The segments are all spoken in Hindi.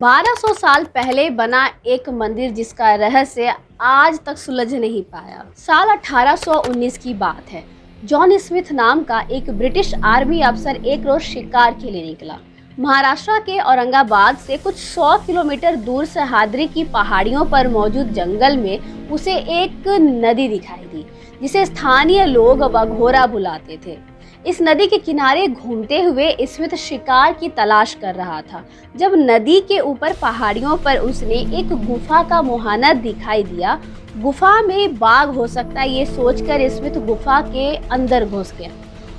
1200 साल पहले बना एक मंदिर जिसका रहस्य आज तक सुलझ नहीं पाया। साल 1819 की बात है। जॉन स्मिथ नाम का एक ब्रिटिश आर्मी अफसर एक रोज शिकार के लिए निकला। महाराष्ट्र के औरंगाबाद से कुछ 100 किलोमीटर दूर सह्याद्री की पहाड़ियों पर मौजूद जंगल में उसे एक नदी दिखाई दी, जिसे स्थानीय लोग बघोरा बुलाते थे। इस नदी के किनारे घूमते हुए स्मिथ शिकार की तलाश कर रहा था, जब नदी के ऊपर पहाड़ियों पर उसने एक गुफा का मुहाना दिखाई दिया। गुफा में बाघ हो सकता है, ये सोचकर स्मिथ गुफा के अंदर घुस गया।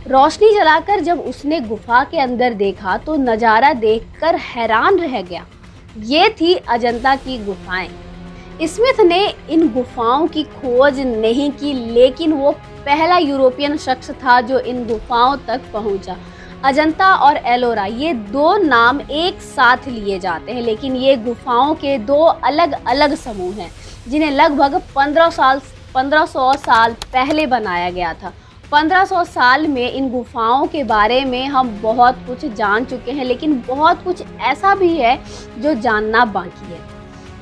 रोशनी जलाकर जब उसने गुफा के अंदर देखा तो नज़ारा देखकर हैरान रह गया। ये थी अजंता की गुफाएं। स्मिथ ने इन गुफाओं की खोज नहीं की, लेकिन वो पहला यूरोपियन शख्स था जो इन गुफाओं तक पहुंचा। अजंता और एलोरा, ये दो नाम एक साथ लिए जाते हैं, लेकिन ये गुफाओं के दो अलग अलग समूह हैं जिन्हें लगभग 1500 साल पहले बनाया गया था। 1500 साल में इन गुफाओं के बारे में हम बहुत कुछ जान चुके हैं, लेकिन बहुत कुछ ऐसा भी है जो जानना बाकी है।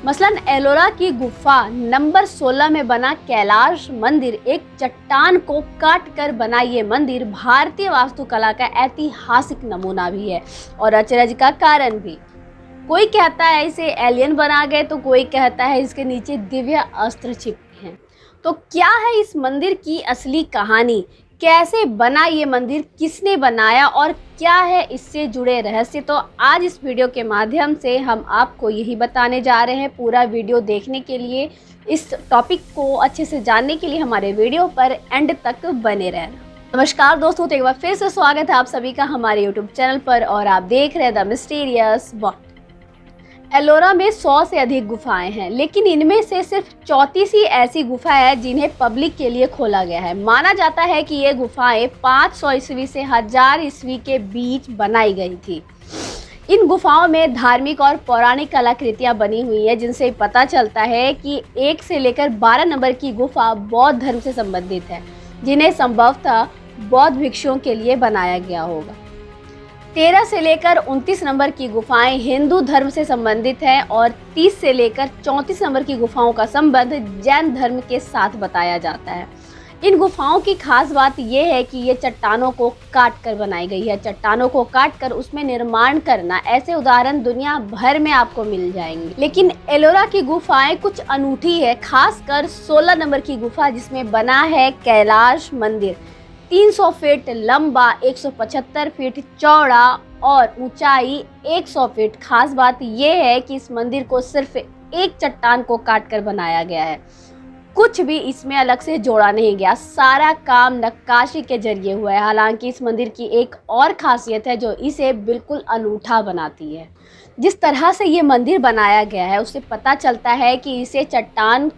मसलन एलोरा की गुफा नंबर 16 में बना कैलाश मंदिर, एक चट्टान को काट कर बना ये मंदिर भारतीय वास्तुकला का ऐतिहासिक नमूना भी है और अचरज का कारण भी। कोई कहता है इसे एलियन बना गए, तो कोई कहता है इसके नीचे दिव्य अस्त्र छिपे हैं। तो क्या है इस मंदिर की असली कहानी? कैसे बना ये मंदिर, किसने बनाया और क्या है इससे जुड़े रहस्य? तो आज इस वीडियो के माध्यम से हम आपको यही बताने जा रहे हैं। पूरा वीडियो देखने के लिए, इस टॉपिक को अच्छे से जानने के लिए हमारे वीडियो पर एंड तक बने रहना। नमस्कार दोस्तों, तो एक बार फिर से स्वागत है आप सभी का हमारे यूट्यूब चैनल पर और आप देख रहे हैं द मिस्टीरियस वर्ल्ड। एलोरा में 100 से अधिक गुफाएं हैं, लेकिन इनमें से सिर्फ 34 ही ऐसी गुफाएं हैं जिन्हें पब्लिक के लिए खोला गया है। माना जाता है कि ये गुफाएं 500 ईस्वी से 1000 ईस्वी के बीच बनाई गई थी। इन गुफाओं में धार्मिक और पौराणिक कलाकृतियां बनी हुई हैं, जिनसे पता चलता है कि 1 से लेकर 12 नंबर की गुफा बौद्ध धर्म से संबंधित है, जिन्हें संभवतः बौद्ध भिक्षुओं के लिए बनाया गया होगा। 13 से लेकर 29 नंबर की गुफाएं हिंदू धर्म से संबंधित हैं और 30 से लेकर 34 नंबर की गुफाओं का संबंध जैन धर्म के साथ बताया जाता है। इन गुफाओं की खास बात यह है कि ये चट्टानों को काट कर बनाई गई है। चट्टानों को काट कर उसमें निर्माण करना, ऐसे उदाहरण दुनिया भर में आपको मिल जाएंगे, लेकिन एलोरा की गुफाएं कुछ अनूठी है। खासकर 16 नंबर की गुफा जिसमें बना है कैलाश मंदिर, 300 फीट लंबा, 175 फीट चौड़ा और ऊंचाई 100 फीट। खास बात यह है कि इस मंदिर को सिर्फ एक चट्टान को काटकर बनाया गया है। कुछ भी इसमें अलग से जोड़ा नहीं गया, सारा काम नक्काशी के जरिए हुआ है। हालांकि इस मंदिर की एक और खासियत है जो इसे बिल्कुल अनूठा बनाती है। जिस तरह से ये मंदिर बनाया गया है उससे पता चलता है कि इसे चट्टान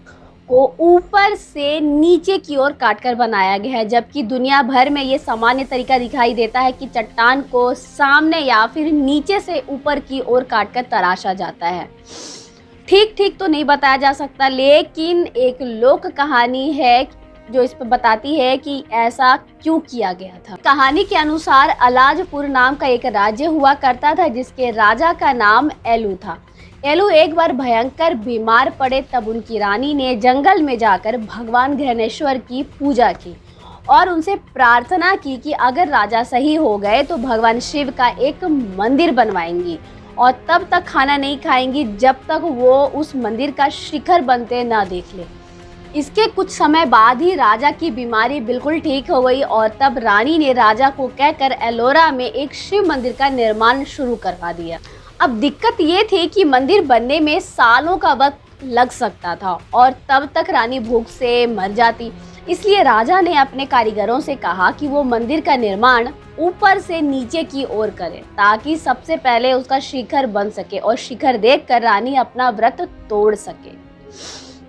को ऊपर से नीचे की ओर काटकर बनाया गया है, जबकि दुनिया भर में ये सामान्य तरीका दिखाई देता है कि चट्टान को सामने या फिर नीचे से ऊपर की ओर काटकर तराशा जाता है। ठीक तो नहीं बताया जा सकता, लेकिन एक लोक कहानी है जो इस पर बताती है कि ऐसा क्यों किया गया था। कहानी के अनुसार अलाजपुर नाम का एक राज्य हुआ करता था जिसके राजा का नाम एलू था। एलू एक बार भयंकर बीमार पड़े, तब उनकी रानी ने जंगल में जाकर भगवान घृणेश्वर की पूजा की और उनसे प्रार्थना की कि अगर राजा सही हो गए तो भगवान शिव का एक मंदिर बनवाएंगी और तब तक खाना नहीं खाएंगी जब तक वो उस मंदिर का शिखर बनते ना देख ले। इसके कुछ समय बाद ही राजा की बीमारी बिल्कुल ठीक हो गई और तब रानी ने राजा को कहकर एलोरा में एक शिव मंदिर का निर्माण शुरू करवा दिया। अब दिक्कत ये थी कि मंदिर बनने में सालों का वक्त लग सकता था और तब तक रानी भूख से मर जाती। इसलिए राजा ने अपने कारीगरों से कहा कि वो मंदिर का निर्माण ऊपर से नीचे की ओर करें, ताकि सबसे पहले उसका शिखर बन सके और शिखर देखकर रानी अपना व्रत तोड़ सके।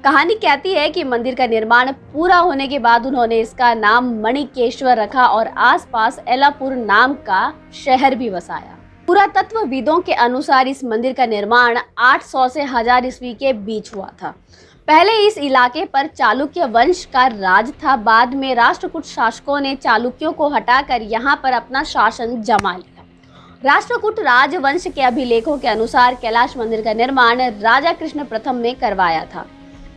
कहानी कहती है कि मंदिर का निर्माण पूरा होने के बाद उन्होंने इसका नाम मणिकेश्वर रखा और आसपास एलापुर नाम का शहर भी बसाया। पुरातत्वविदों के अनुसार इस मंदिर का निर्माण 800 से 1000 ईस्वी के बीच हुआ था। पहले इस इलाके पर चालुक्य वंश का राज था। बाद में राष्ट्रकूट शासकों ने चालुक्यों को हटाकर यहाँ पर अपना शासन जमा लिया। राष्ट्रकूट राजवंश के अभिलेखों के अनुसार कैलाश मंदिर का निर्माण राजा कृष्ण प्रथम ने करवाया था,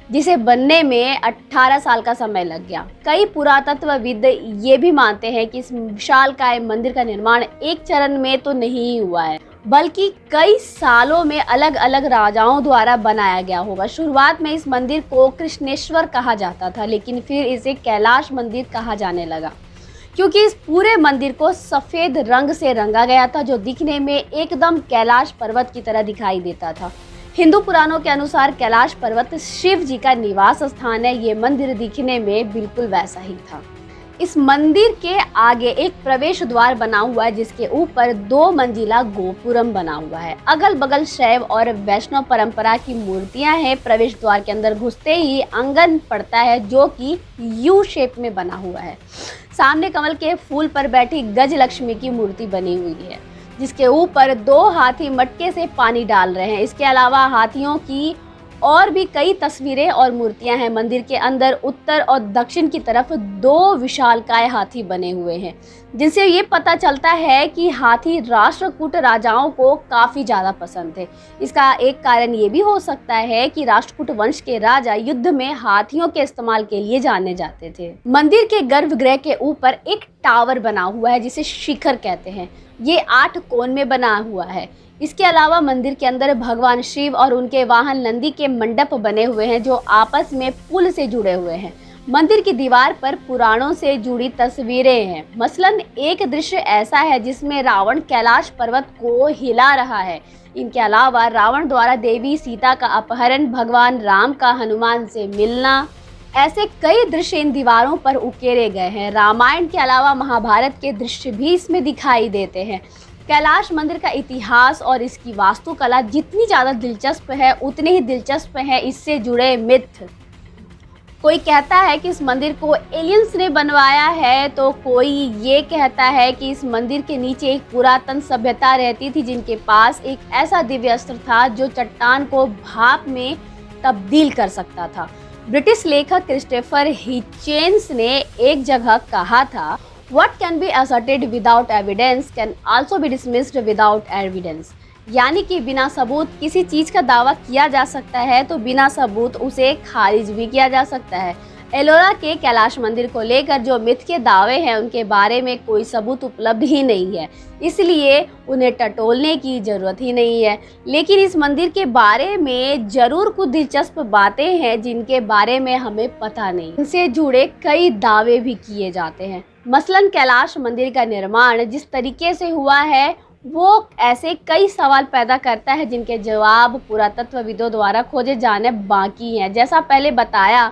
जिसे बनने में 18 साल का समय लग गया। कई पुरातत्वविद ये भी मानते हैं कि इस विशालकाय मंदिर का निर्माण एक चरण में तो नहीं हुआ है, बल्कि कई सालों में अलग अलग राजाओं द्वारा बनाया गया होगा। शुरुआत में इस मंदिर को कृष्णेश्वर कहा जाता था, लेकिन फिर इसे कैलाश मंदिर कहा जाने लगा, क्योंकि इस पूरे मंदिर को सफ़ेद रंग से रंगा गया था, जो दिखने में एकदम कैलाश पर्वत की तरह दिखाई देता था। हिंदू पुराणों के अनुसार कैलाश पर्वत शिव जी का निवास स्थान है। ये मंदिर दिखने में बिल्कुल वैसा ही था। इस मंदिर के आगे एक प्रवेश द्वार बना हुआ है, जिसके ऊपर 2 मंजिला गोपुरम बना हुआ है। अगल बगल शैव और वैष्णव परंपरा की मूर्तियां हैं। प्रवेश द्वार के अंदर घुसते ही आंगन पड़ता है, जो कि यू शेप में बना हुआ है। सामने कमल के फूल पर बैठी गज लक्ष्मी की मूर्ति बनी हुई है, जिसके ऊपर 2 हाथी मटके से पानी डाल रहे हैं। इसके अलावा हाथियों की और भी कई तस्वीरें और मूर्तियां हैं। मंदिर के अंदर उत्तर और दक्षिण की तरफ 2 विशालकाय हाथी बने हुए हैं, जिनसे ये पता चलता है कि हाथी राष्ट्रकूट राजाओं को काफ़ी ज़्यादा पसंद थे। इसका एक कारण ये भी हो सकता है कि राष्ट्रकूट वंश के राजा युद्ध में हाथियों के इस्तेमाल के लिए जाने जाते थे। मंदिर के गर्भगृह के ऊपर एक टावर बना हुआ है, जिसे शिखर कहते हैं। ये 8 कोण में बना हुआ है। इसके अलावा मंदिर के अंदर भगवान शिव और उनके वाहन नंदी के मंडप बने हुए हैं, जो आपस में पुल से जुड़े हुए हैं। मंदिर की दीवार पर पुराणों से जुड़ी तस्वीरें हैं। मसलन एक दृश्य ऐसा है जिसमें रावण कैलाश पर्वत को हिला रहा है। इनके अलावा रावण द्वारा देवी सीता का अपहरण, भगवान राम का हनुमान से मिलना, ऐसे कई दृश्य इन दीवारों पर उकेरे गए हैं। रामायण के अलावा महाभारत के दृश्य भी इसमें दिखाई देते हैं। कैलाश मंदिर का इतिहास और इसकी वास्तुकला जितनी ज़्यादा दिलचस्प है, उतने ही दिलचस्प है इससे जुड़े मिथ। कोई कहता है कि इस मंदिर को एलियंस ने बनवाया है, तो कोई ये कहता है कि इस मंदिर के नीचे एक पुरातन सभ्यता रहती थी, जिनके पास एक ऐसा दिव्य अस्त्र था जो चट्टान को भाप में तब्दील कर सकता था। ब्रिटिश लेखक क्रिस्टोफर हिचेंस ने एक जगह कहा था, What can be asserted without evidence can also be dismissed without evidence। यानी कि बिना सबूत किसी चीज़ का दावा किया जा सकता है, तो बिना सबूत उसे खारिज भी किया जा सकता है। एलोरा के कैलाश मंदिर को लेकर जो मिथ के दावे हैं, उनके बारे में कोई सबूत उपलब्ध ही नहीं है, इसलिए उन्हें टटोलने की ज़रूरत ही नहीं है। लेकिन इस मंदिर के बारे में ज़रूर कुछ दिलचस्प बातें हैं जिनके बारे में हमें पता नहीं। इनसे जुड़े कई दावे भी किए जाते हैं। मसलन कैलाश मंदिर का निर्माण जिस तरीके से हुआ है, वो ऐसे कई सवाल पैदा करता है जिनके जवाब पुरातत्वविदों द्वारा खोजे जाने बाकी हैं। जैसा पहले बताया,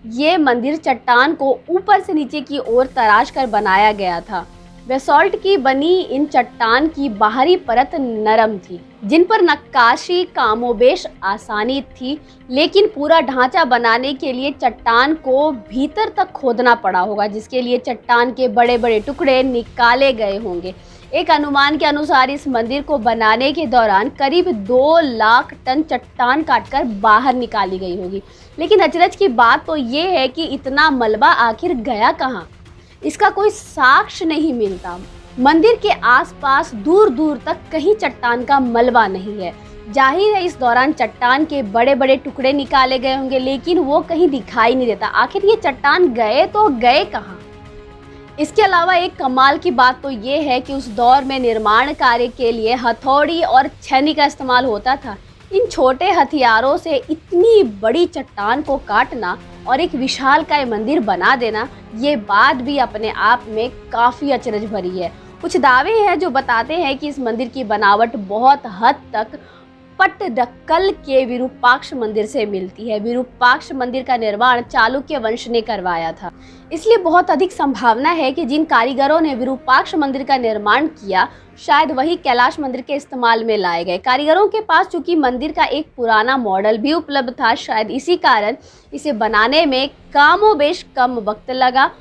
ये मंदिर चट्टान को ऊपर से नीचे की ओर तराश कर बनाया गया था। बेसॉल्ट की बनी इन चट्टान की बाहरी परत नरम थी, जिन पर नक्काशी कामोबेश आसानी थी, लेकिन पूरा ढांचा बनाने के लिए चट्टान को भीतर तक खोदना पड़ा होगा, जिसके लिए चट्टान के बड़े बड़े टुकड़े निकाले गए होंगे। एक अनुमान के अनुसार इस मंदिर को बनाने के दौरान करीब 2 लाख टन चट्टान काटकर बाहर निकाली गई होगी। लेकिन अचरज की बात तो ये है कि इतना मलबा आखिर गया कहाँ, इसका कोई साक्ष्य नहीं मिलता। मंदिर के आसपास दूर दूर तक कहीं चट्टान का मलबा नहीं है। जाहिर है इस दौरान चट्टान के बड़े बड़े टुकड़े निकाले गए होंगे, लेकिन वो कहीं दिखाई नहीं देता। आखिर ये चट्टान गए तो गए कहाँ? इसके अलावा एक कमाल की बात तो ये है कि उस दौर में निर्माण कार्य के लिए हथौड़ी और छेनी का इस्तेमाल होता था। इन छोटे हथियारों से इतनी बड़ी चट्टान को काटना और एक विशालकाय मंदिर बना देना, ये बात भी अपने आप में काफ़ी अचरज भरी है। कुछ दावे हैं जो बताते हैं कि इस मंदिर की बनावट बहुत हद तक पट्टदकल के विरूपाक्ष मंदिर से मिलती है। विरूपाक्ष मंदिर का निर्माण चालुक्य वंश ने करवाया था, इसलिए बहुत अधिक संभावना है कि जिन कारीगरों ने विरूपाक्ष मंदिर का निर्माण किया, शायद वही कैलाश मंदिर के इस्तेमाल में लाए गए। कारीगरों के पास चूंकि मंदिर का एक पुराना मॉडल भी उपलब्ध था, शायद इसी कारण इसे बनाने में कामोबेश कम वक्त लगा।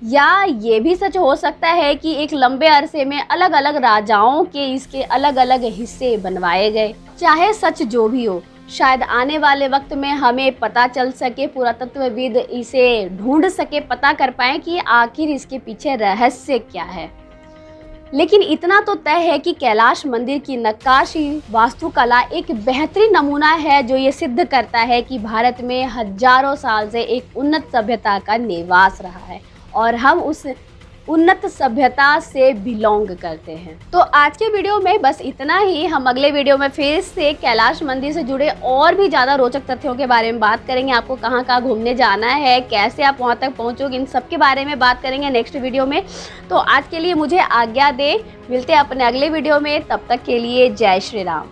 या ये भी सच हो सकता है कि एक लंबे अरसे में अलग अलग राजाओं के इसके अलग अलग हिस्से बनवाए गए। चाहे सच जो भी हो, शायद आने वाले वक्त में हमें पता चल सके, पुरातत्वविद इसे ढूंढ सके, पता कर पाए कि आखिर इसके पीछे रहस्य क्या है। लेकिन इतना तो तय है कि कैलाश मंदिर की नक्काशी वास्तुकला एक बेहतरीन नमूना है जो ये सिद्ध करता है कि भारत में हजारों साल से एक उन्नत सभ्यता का निवास रहा है और हम उस उन्नत सभ्यता से बिलोंग करते हैं। तो आज के वीडियो में बस इतना ही। हम अगले वीडियो में फिर से कैलाश मंदिर से जुड़े और भी ज़्यादा रोचक तथ्यों के बारे में बात करेंगे। आपको कहाँ कहाँ घूमने जाना है, कैसे आप वहाँ तक पहुँचोगे, इन सब के बारे में बात करेंगे नेक्स्ट वीडियो में। तो आज के लिए मुझे आज्ञा दें, मिलते हैं अपने अगले वीडियो में। तब तक के लिए जय श्री राम।